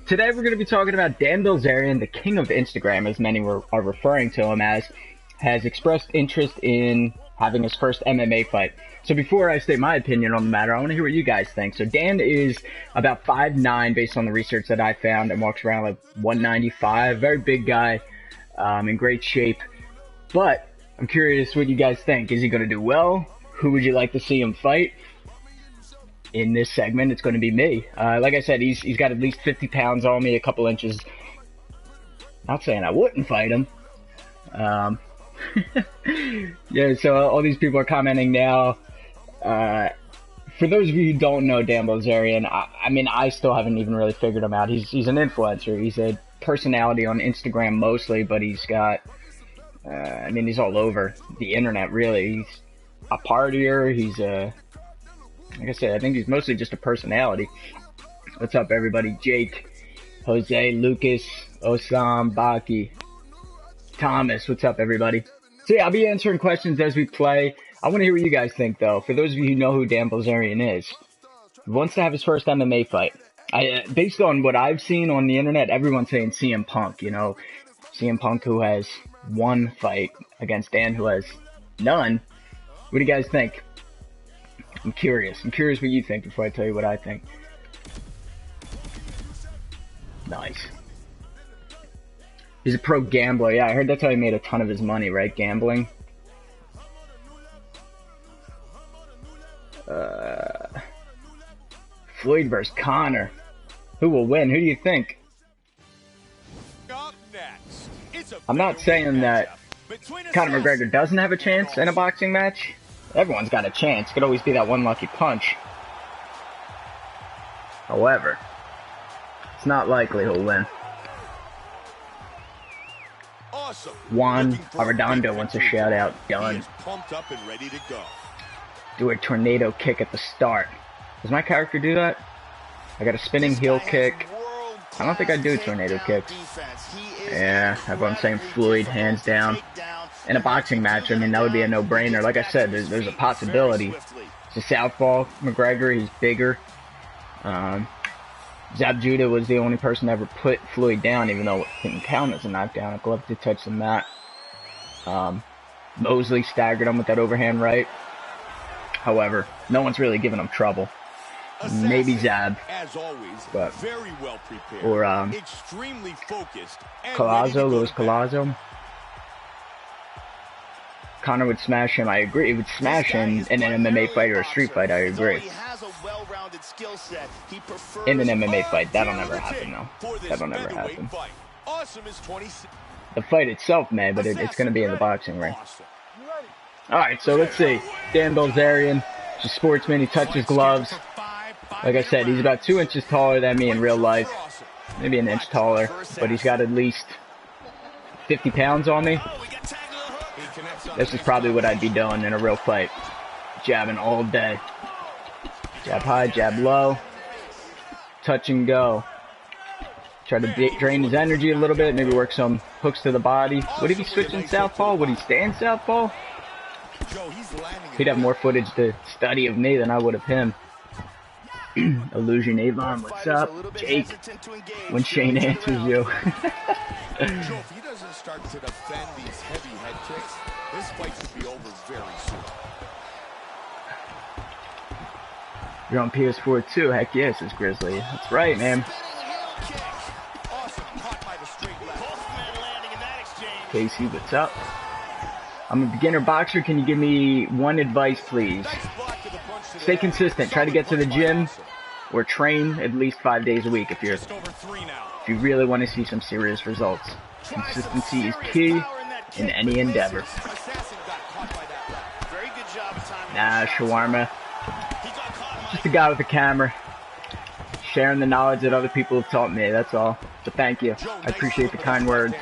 Today we're going to be talking about Dan Bilzerian, the king of Instagram, as many are referring to him as, has expressed interest in having his first MMA fight. So before I state my opinion on the matter, I want to hear what you guys think. So Dan is about 5'9", based on the research that I found, and walks around like 195. Very big guy, in great shape. But I'm curious what you guys think. Is he going to do well? Who would you like to see him fight? In this segment, it's going to be me. Like I said, he's got at least 50 pounds on me, a couple inches. Not saying I wouldn't fight him. Yeah, so all these people are commenting now. For those of you who don't know Dan Bilzerian, I mean, I still haven't even really figured him out. He's an influencer. He's a personality on Instagram mostly, but he's got, I mean, he's all over the internet, really. He's a partier. He's a... Like I said, I think he's mostly just a personality. What's up, everybody? Jake, Jose, Lucas, Osam, Baki, Thomas. What's up, everybody? So yeah, I'll be answering questions as we play. I want to hear what you guys think, though. For those of you who know who Dan Bilzerian is, he wants to have his first MMA fight. Based on what I've seen on the internet, everyone's saying CM Punk. You know, CM Punk, who has one fight against Dan, who has none. What do you guys think? I'm curious what you think before I tell you what I think. Nice. He's a pro gambler. Yeah, I heard that's how he made a ton of his money, right? Gambling. Floyd versus Conor. Who will win? Who do you think? I'm not saying that Conor McGregor doesn't have a chance in a boxing match. Everyone's got a chance. Could always be that one lucky punch. However, it's not likely he'll win. Juan Arredondo wants a shout out. Done. Do a tornado kick at the start. Does my character do that? I got a spinning heel kick. I don't think I do tornado kicks. Yeah, everyone's saying Floyd, hands down. In a boxing match, I mean, that would be a no-brainer. Like I said, there's a possibility. It's a southpaw McGregor. He's bigger. Zab Judah was the only person to ever put Floyd down, even though it didn't count as a knockdown. I'd love to touch the mat. Mosley staggered him with that overhand right. However, no one's really giving him trouble. Maybe Zab, but or Collazo, Luis Collazo. Conor would smash him. I agree. He would smash him in an MMA fight or a street fight. I agree. In an MMA fight, that'll never happen, though. That'll never happen. The fight itself may, but it's going to be in the boxing ring. All right, so let's see. Dan Bilzerian, he's a sportsman. He touches gloves. Like I said, he's about 2 inches taller than me in real life. Maybe an inch taller, but he's got at least 50 pounds on me. This is probably what I'd be doing in a real fight. Jabbing all day. Jab high, jab low. Touch and go. Try to drain his energy a little bit. Maybe work some hooks to the body. Would he be switching southpaw? Would he stay in southpaw? He'd have more footage to study of me than I would of him. Illusion Avon, what's up? Jake, when Shane answers you. Joe, if he doesn't start to defend these heavy head kicks, this fight could be over very soon. You're on PS4 too? Heck yes, it's Grizzly. That's right, man. Casey, what's up? I'm a beginner boxer. Can you give me one advice, please? Stay consistent. Try to get to the gym or train at least 5 days a week if you really want to see some serious results. Consistency is key in any endeavor. Nah, shawarma. Just a guy with a camera. Sharing the knowledge that other people have taught me, that's all. But thank you. I appreciate the kind words.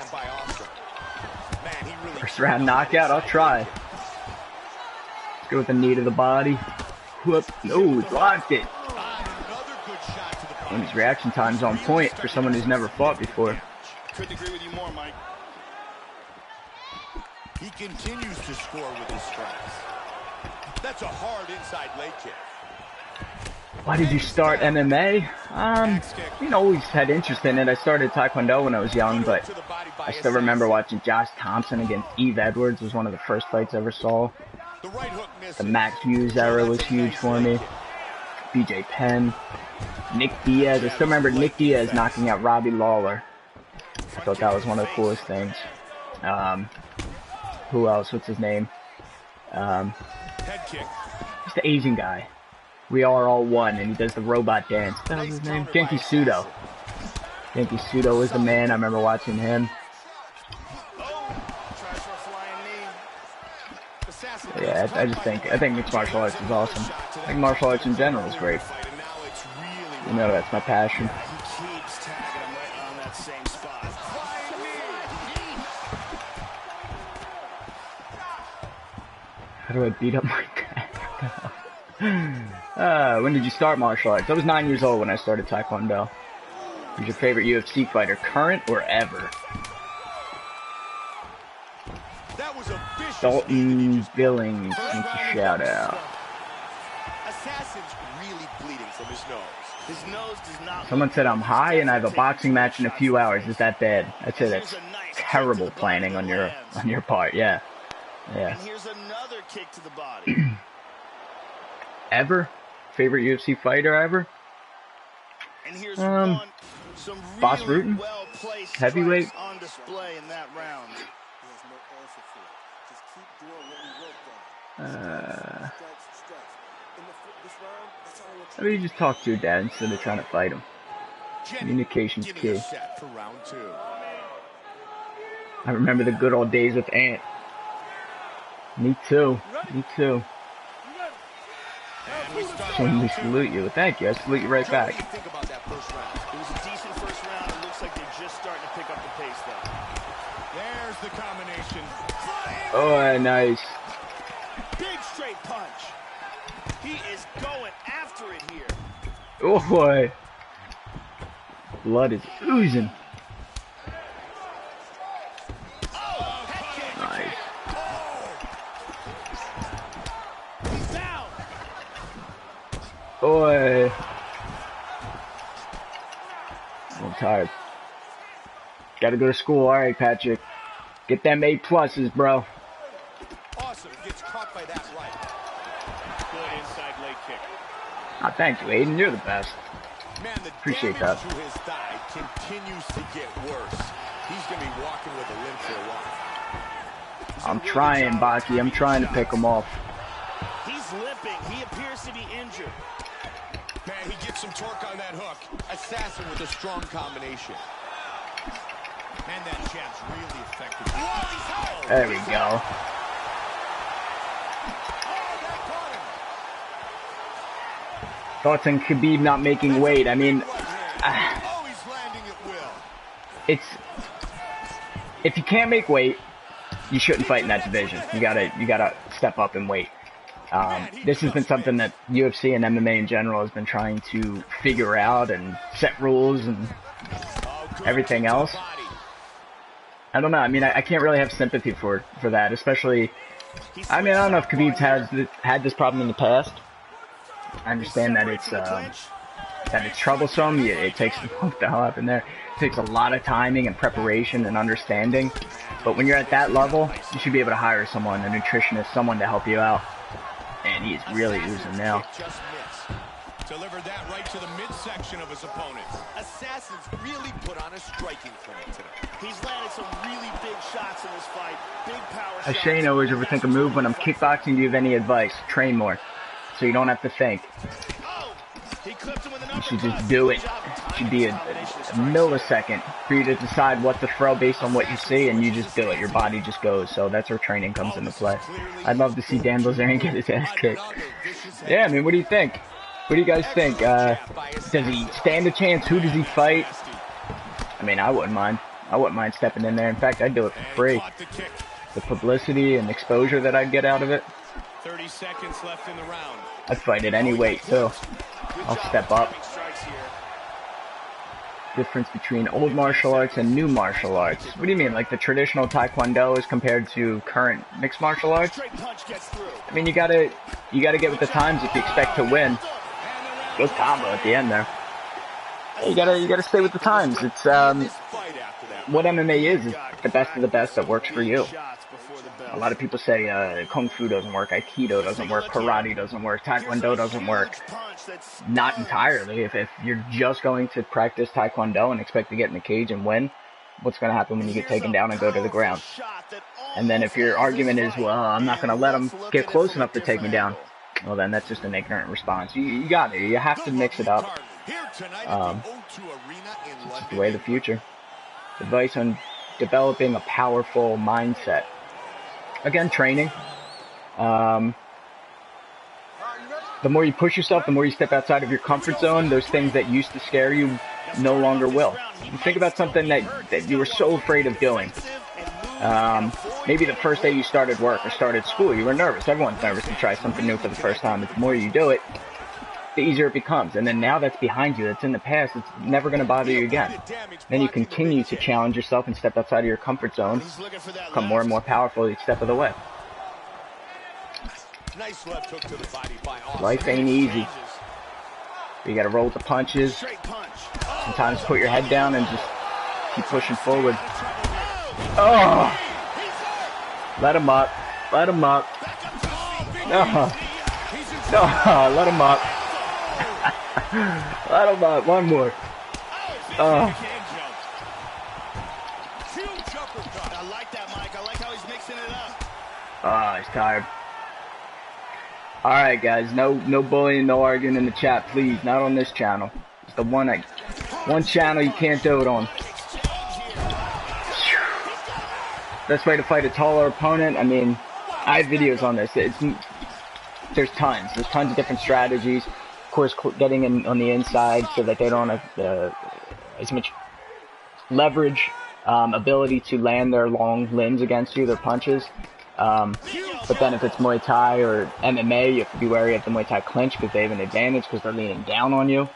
First round knockout, I'll try. Let's go with the knee to the body. Whoop. No, blocked it. And his reaction time's on point for someone who's never fought before. Couldn't agree with you more, Mike. He continues to score with his strikes. That's a hard inside leg kick. Why did you start MMA? Always had interest in it. I started Taekwondo when I was young, but I still remember watching Josh Thompson against Eve Edwards. Was one of the first fights I ever saw. The Max Hughes era was huge for me. BJ Penn. Nick Diaz. I still remember Nick Diaz knocking out Robbie Lawler. I thought that was one of the coolest things. Who else? What's his name? He's the Asian guy. We are all one, and he does the robot dance. What the hell's his name? Genki Sudo. Genki Sudo was the man. I remember watching him. Yeah, I think mixed martial arts is awesome. I think martial arts in general is great. You know, that's my passion. How do I beat up my dad? When did you start martial arts? I was 9 years old when I started Taekwondo. Who's your favorite UFC fighter, current or ever? Dalton Billings needs a shout out. Someone said I'm high and I have a boxing match in a few hours. Is that bad? I'd say that's terrible planning on your part. Yeah. Yeah. Kick to the body. Ever? Favorite UFC fighter ever? And here's some Boss Rutan? Heavyweight? On display in that round. How do you just talk to your dad instead of trying to fight him? Communication's key. I remember the good old days with Ant. Me too. Me too. Can we salute you? Thank you. I salute you right back. It was a decent first round. It looks like they're just starting to pick up the pace, though. There's the combination. Oh, nice. Big straight punch. He is going after it here. Oh boy. Blood is oozing. Nice. Boy. I'm tired. Gotta go to school. Alright, Patrick. Get them A pluses, bro. Awesome. Gets caught by that right. Good inside leg kick. Ah, thank you, Aiden. You're the best. Man, the Appreciate that. damage to his thigh continues to get worse. He's gonna be walking with a limp for a while. I'm trying, Baki. I'm trying to pick him off. He's limping. He appears to be injured. Man, he gets some torque on that hook. Assassin with a strong combination. Man, that jab's really effective. Whoa, there we go. Thoughts on Khabib not making weight? I mean, it's if you can't make weight, you shouldn't fight in that division. You gotta step up in weight. This has been something that UFC and MMA in general has been trying to figure out and set rules and everything else. I don't know. I mean, I can't really have sympathy for that, especially. I mean, I don't know if Khabib's had this problem in the past. I understand that it's troublesome. It takes what the hell happened there? It takes a lot of timing and preparation and understanding. But when you're at that level, you should be able to hire someone, a nutritionist, someone to help you out. And he's really oozing now. Delivered that right to the midsection of his opponent. Assassin's really put on a striking clinic today. He's landed some really big shots in this fight. Big power shots. Shane always overthink a move. When I'm kickboxing, do you have any advice? Train more, so you don't have to think. You should just do it. It should be a millisecond for you to decide what to throw based on what you see, and you just do it. Your body just goes. So that's where training comes into play. I'd love to see Dan Bilzerian get his ass kicked. Yeah, I mean, what do you think? What do you guys think? Does he stand a chance? Who does he fight? I mean, I wouldn't mind. I wouldn't mind stepping in there. In fact, I'd do it for free. The publicity and exposure that I'd get out of it. 30 seconds left in the round. I'd fight at any weight, too. I'll step up. Difference between old martial arts and new martial arts. What do you mean, like the traditional Taekwondo as compared to current mixed martial arts? I mean, you gotta get with the times if you expect to win. Good combo at the end there. You gotta stay with the times. It's what MMA is the best of the best that works for you. A lot of people say Kung Fu doesn't work, Aikido doesn't work, Karate doesn't work, Taekwondo doesn't work. Not entirely. If you're just going to practice Taekwondo and expect to get in the cage and win, what's going to happen when you get taken down and go to the ground? And then if your argument is, well, I'm not going to let him get close enough to take me down, well, then that's just an ignorant response. You got it. You have to mix it up. It's the way of the future. Advice on developing a powerful mindset. Again, training. The more you push yourself, the more you step outside of your comfort zone, those things that used to scare you no longer will. You think about something that you were so afraid of doing. Maybe the first day you started work or started school, you were nervous. Everyone's nervous to try something new for the first time. But the more you do it, the easier it becomes. And then now that's behind you, that's in the past, it's never going to bother you again. Then you continue to challenge yourself and step outside of your comfort zone, become more and more powerful each step of the way. Life ain't easy. You got to roll with the punches. Sometimes put your head down and just keep pushing forward. Oh! Let him up. Let him up. No. No, let him up. Let him up. One more. Oh. I like that, Mike. I like how he's mixing it up. Oh, he's tired. Alright, guys. No bullying, no arguing in the chat, please. Not on this channel. It's the one channel you can't do it on. Best way to fight a taller opponent. I mean, I have videos on this. There's tons of different strategies. Of course, getting in on the inside so that they don't have as much leverage, ability to land their long limbs against you, their punches. But then if it's Muay Thai or MMA, you have to be wary of the Muay Thai clinch because they have an advantage because they're leaning down on you.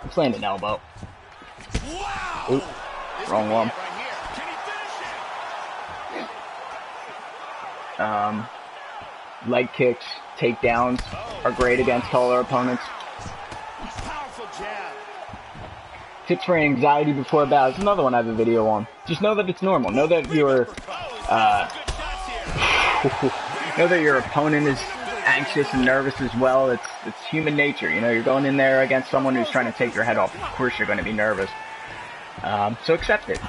Let's land an elbow. Oop, wrong one. Leg kicks, takedowns are great against taller opponents. Tips for anxiety before a bout. It's another one I have a video on. Just know that it's normal. Know that your know that your opponent is anxious and nervous as well. It's human nature. You know, you're going in there against someone who's trying to take your head off. Of course, you're going to be nervous. So accept it.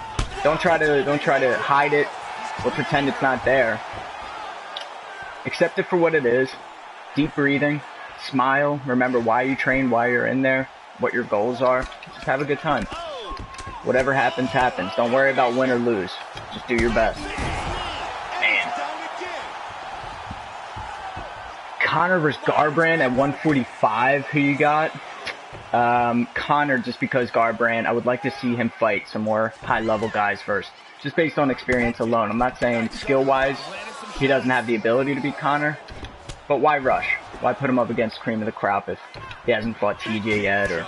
Don't try to hide it or pretend it's not there. Accept it for what it is. Deep breathing. Smile. Remember why you train, why you're in there, what your goals are. Just have a good time. Whatever happens, happens. Don't worry about win or lose. Just do your best. Man. Conor versus Garbrandt at 145. Who you got? Conor, just because Garbrandt, I would like to see him fight some more high-level guys first. Just based on experience alone. I'm not saying skill-wise he doesn't have the ability to beat Conor, but why rush? Why put him up against cream of the crop if he hasn't fought TJ yet? Or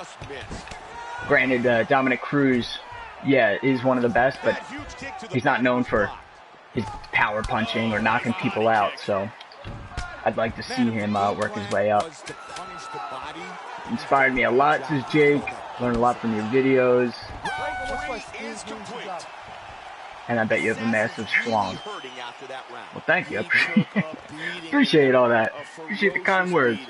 granted, Dominic Cruz, yeah, is one of the best, but he's not known for his power punching or knocking people out. So I'd like to see him work his way up. Inspired me a lot, says Jake. Learned a lot from your videos. And I bet you have a massive schlong. Well, thank you. I appreciate all that. Appreciate the kind words.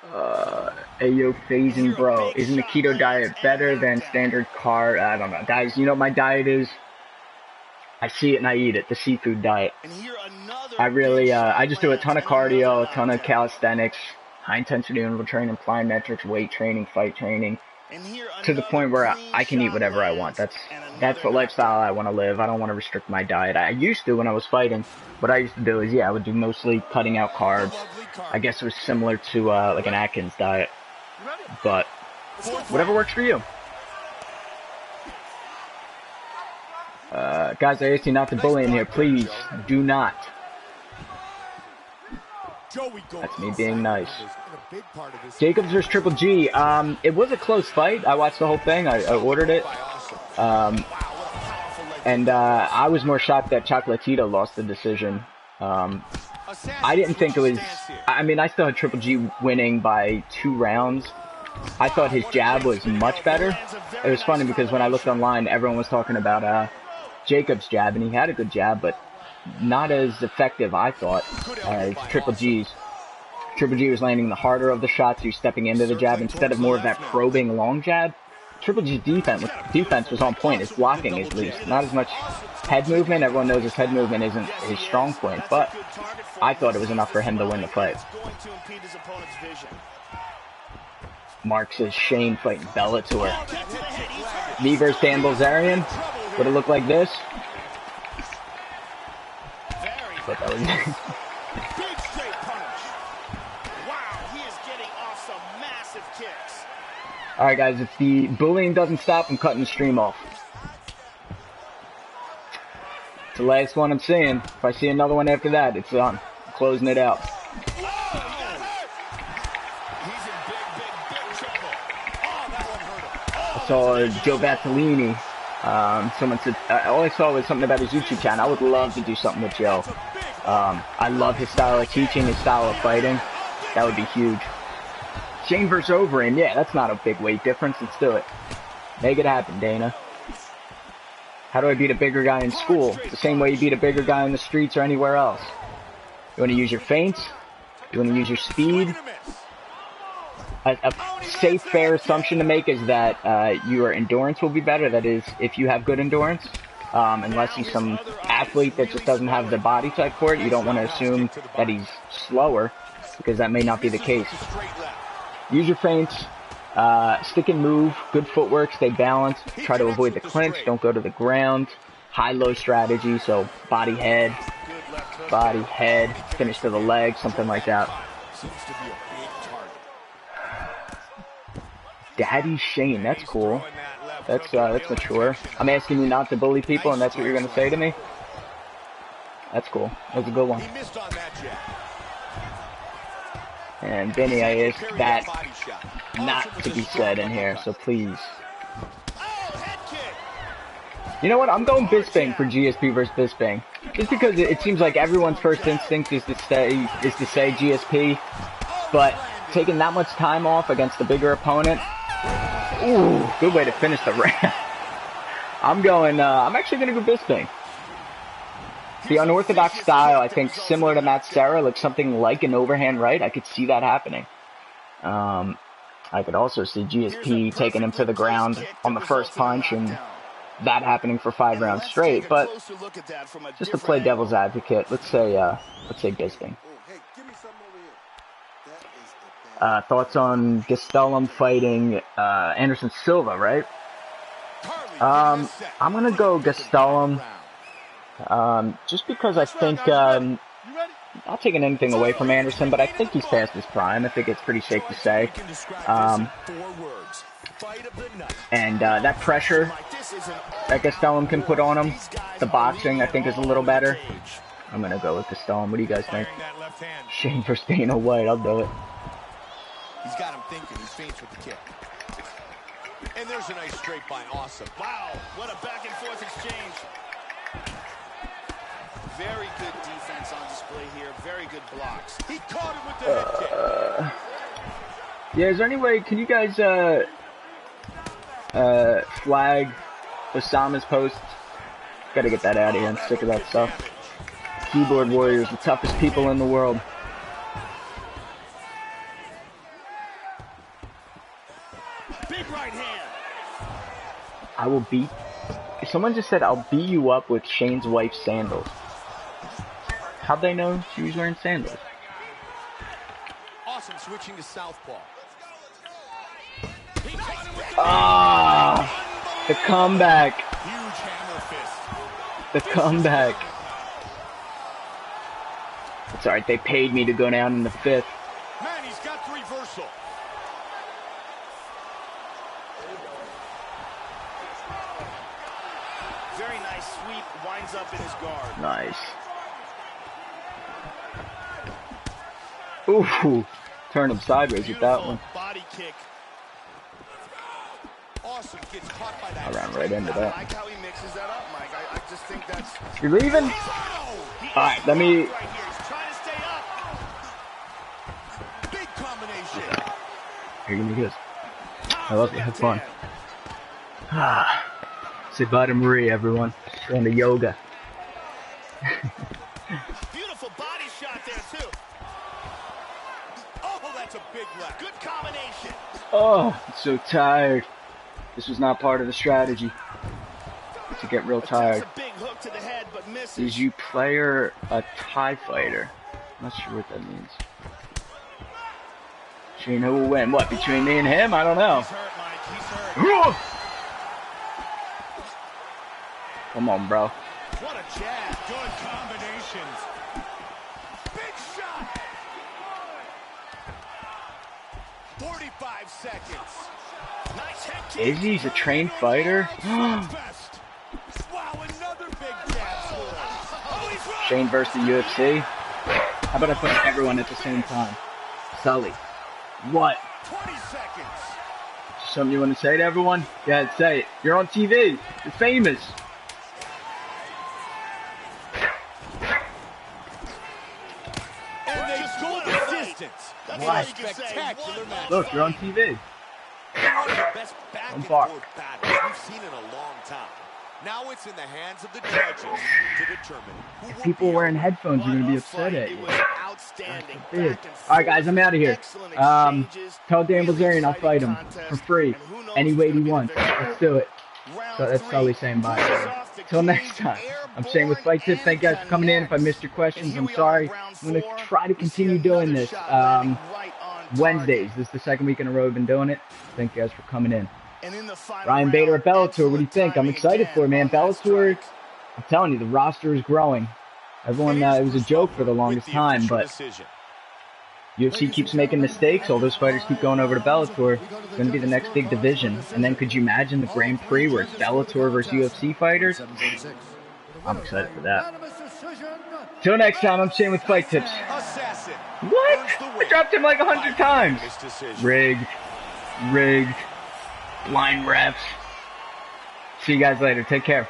Ayo, phasing, bro. Isn't the keto diet better than standard carb? I don't know. Guys, you know what my diet is? I see it and I eat it. The seafood diet. I really, I just do a ton of cardio, a ton of calisthenics, high-intensity interval training, plyometrics, weight training, fight training. To the point where I can eat whatever I want. That's the lifestyle I want to live. I don't want to restrict my diet. I used to when I was fighting. What I used to do is, yeah, I would do mostly cutting out carbs. I guess it was similar to like an Atkins diet. But whatever works for you. Guys, I ask you not to bully in here. Please do not. That's me being nice. Jacobs versus Triple G. It was a close fight. I watched the whole thing. I ordered it. And I was more shocked that Chocolatito lost the decision. I didn't think it was. I mean, I still had Triple G winning by 2 rounds. I thought his jab was much better. It was funny because when I looked online, everyone was talking about Jacob's jab, and he had a good jab, but not as effective, I thought, as Triple G's. Triple G was landing the harder of the shots. He was stepping into the jab instead of more of that probing long jab. Triple G's defense was on point. His blocking is loose. Not as much head movement. Everyone knows his head movement isn't his strong point, but I thought it was enough for him to win the fight. Mark says Shane fighting Bellator. Me versus Dan Bilzerian. Would it look like this? But that was Big straight punch. Wow, he is getting off some massive kicks. Alright guys, if the bullying doesn't stop, I'm cutting the stream off. It's the last one I'm seeing. If I see another one after that, it's on. I'm closing it out. I saw Joe Battolini. Someone said, all I saw was something about his YouTube channel. I would love to do something with Joe. I love his style of teaching, his style of fighting. That would be huge. Shane versus Overeem, yeah, that's not a big weight difference. Let's do it. Make it happen, Dana. How do I beat a bigger guy in school? The same way you beat a bigger guy in the streets or anywhere else. You want to use your feints? You want to use your speed? A safe, fair assumption to make is that your endurance will be better. That is, if you have good endurance. Unless he's some athlete that just doesn't have the body type for it, you don't want to assume that he's slower, because that may not be the case. Use your feints, stick and move, good footwork, stay balanced, try to avoid the clinch, don't go to the ground, high-low strategy, so body, head, finish to the leg, something like that. Daddy Shane, that's cool. That's mature. I'm asking you not to bully people, and that's what you're going to say to me? That's cool. That's a good one. And Benny, I asked that not to be said in here, so please. You know what? I'm going Bisping for GSP versus Bisping. Just because it seems like everyone's first instinct is to say GSP, but taking that much time off against the bigger opponent, ooh, good way to finish the round. I'm actually going to go Bisping. The unorthodox style, I think, similar to Matt Serra, like something like an overhand right. I could see that happening. I could also see GSP taking him to the ground on the first punch and that happening for 5 rounds straight. But just to play devil's advocate, let's say Bisping. Thoughts on Gastelum fighting Anderson Silva, right? I'm gonna go Gastelum. Just because I think, not taking anything away from Anderson, but I think he's past his prime. I think it's pretty safe to say. And that pressure that Gastelum can put on him, the boxing, I think is a little better. I'm going to go with Gastelum. What do you guys think? Shane versus Dana White, I'll do it. He's got him thinking. He feints with the kick. And there's a nice straight by. Awesome. Wow, what a back and forth exchange. Very good defense on display here. Very good blocks. He caught him with the head kick. Yeah, is there any way, can you guys flag Osama's posts? Gotta get that out of here. I'm sick of that stuff. Keyboard warriors, the toughest people in the world. Big right hand. I will beat. Someone just said I'll beat you up with Shane's wife's sandals. How'd they know she was wearing sandals? Awesome, switching to southpaw. Ah, the comeback. Huge hammer fist. The comeback. It's alright, they paid me to go down in the 5th. Man, he's got the reversal. Very nice sweep, winds up in his guard. Nice. Ooh, turn him sideways with that one. Body kick. Awesome, gets caught by that. I ran right into I that. like how he mixes that up, Mike. I just think that's... You're leaving? He Alright, let me... right here. He's trying to stay Here, give me this. I love it. Have fun. Say bye to Marie, everyone. Going to yoga. Beautiful body shot there, too. Oh, that's a big left. Good combination. Oh, I'm so tired. This was not part of the strategy. To get real tired. A big hook to the head, but misses. Is you player a Thai fighter? I'm not sure what that means. Shane, who will win? What, between me and him? I don't know. He's hurt, Mike. He's hurt. Come on, bro. What a jab. Good combinations. Big shot. 45 seconds. Nice head kick. Izzy's a trained fighter? Wow, another big jab score. Oh, he's right. Shane versus the UFC? How about I put everyone at the same time? Sully. What? 20 seconds. Something you want to say to everyone? Yeah, say it. You're on TV. You're famous. And they go the distance. That's What? Spectacular match. Look, you're on TV. One of the best back and Bar. forth battles we've seen in a long time. Now it's in the hands of the judges to determine who will People be wearing our headphones are going to be upset at It you. was outstanding. Big. Back and forth. Alright guys, I'm out of here. Excellent exchanges. Tell Dan Really Bilzerian I'll exciting fight him contest. for free. And who knows Any who's weight he gonna be the wants. victor. Let's do it. Round So that's three. Sully saying bye. Toss off the Till next keys, time. I'm saying with airborne fightTIPS, thank you guys for coming in. If I missed your questions, I'm sorry. I'm going to try to continue doing this Wednesdays. This is the second week in a row I've been doing it. Thank you guys for coming in. And in the final Ryan Bader round, at Bellator, what do you excellent think? I'm timing excited again for it, man. on that Bellator, strike. I'm telling you, the roster is growing. Everyone, it was a joke for the longest time, but UFC keeps making mistakes. All those fighters keep going over to Bellator. It's going to be the next big division. And then could you imagine the Grand Prix where it's Bellator versus UFC fighters? I'm excited for that. Till next time, I'm Shane with fightTIPS. Assassin. What? I dropped him like 100 times. Rigged. Rigged. Blind refs. See you guys later. Take care.